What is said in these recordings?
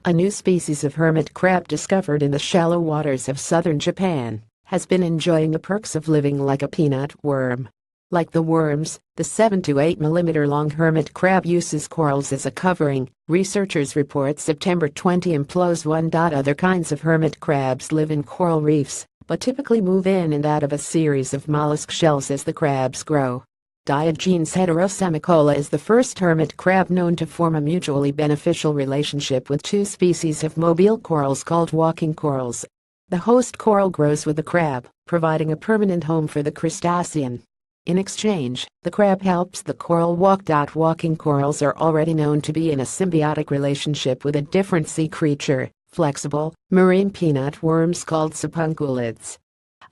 A new species of hermit crab discovered in the shallow waters of southern Japan has been enjoying the perks of living like a peanut worm. Like the worms, the 7 to 8 mm long hermit crab uses corals as a covering, researchers report September 20 employs one. Other kinds of hermit crabs live in coral reefs, but typically move in and out of a series of mollusk shells as the crabs grow. Diogenes heterosemicola is the first hermit crab known to form a mutually beneficial relationship with two species of mobile corals called walking corals. The host coral grows with the crab, providing a permanent home for the crustacean. In exchange, the crab helps the coral walk. Walking corals are already known to be in a symbiotic relationship with a different sea creature, flexible, marine peanut worms called supunculids.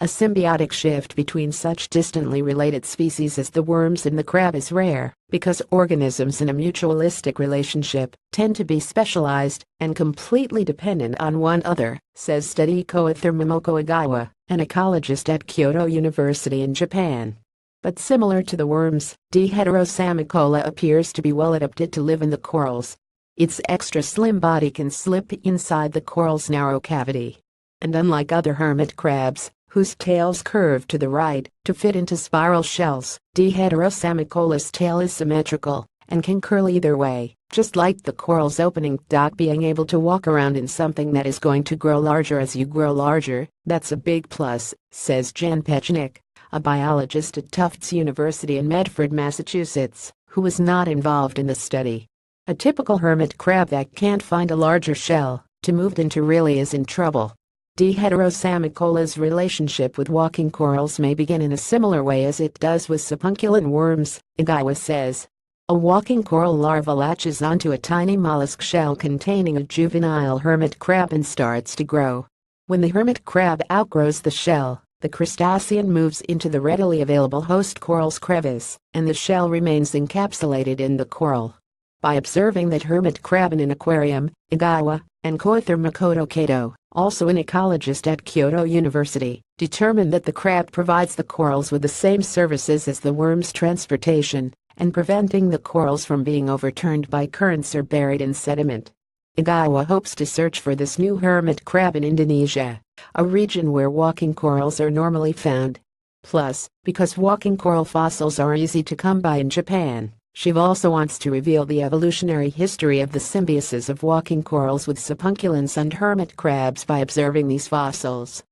A symbiotic shift between such distantly related species as the worms and the crab is rare, because organisms in a mutualistic relationship tend to be specialized and completely dependent on one another, says Tadeko Momoko, an ecologist at Kyoto University in Japan. But similar to the worms, D. heterosemicola appears to be well adapted to live in the corals. Its extra slim body can slip inside the coral's narrow cavity. And unlike other hermit crabs, whose tails curve to the right to fit into spiral shells, D. heterosemicola's tail is symmetrical and can curl either way, just like the coral's opening. Being able to walk around in something that is going to grow larger as you grow larger, that's a big plus, says Jan Pechnik, a biologist at Tufts University in Medford, Massachusetts, who was not involved in the study. A typical hermit crab that can't find a larger shell to move into really is in trouble. D. heterosemicola's relationship with walking corals may begin in a similar way as it does with supunculin worms, Igawa says. A walking coral larva latches onto a tiny mollusk shell containing a juvenile hermit crab and starts to grow. When the hermit crab outgrows the shell, the crustacean moves into the readily available host coral's crevice, and the shell remains encapsulated in the coral. By observing that hermit crab in an aquarium, Igawa and co-author Makoto Kato, also an ecologist at Kyoto University, determined that the crab provides the corals with the same services as the worm's transportation, and preventing the corals from being overturned by currents or buried in sediment. Igawa hopes to search for this new hermit crab in Indonesia, a region where walking corals are normally found. Plus, because walking coral fossils are easy to come by in Japan, she also wants to reveal the evolutionary history of the symbiosis of walking corals with supunculins and hermit crabs by observing these fossils.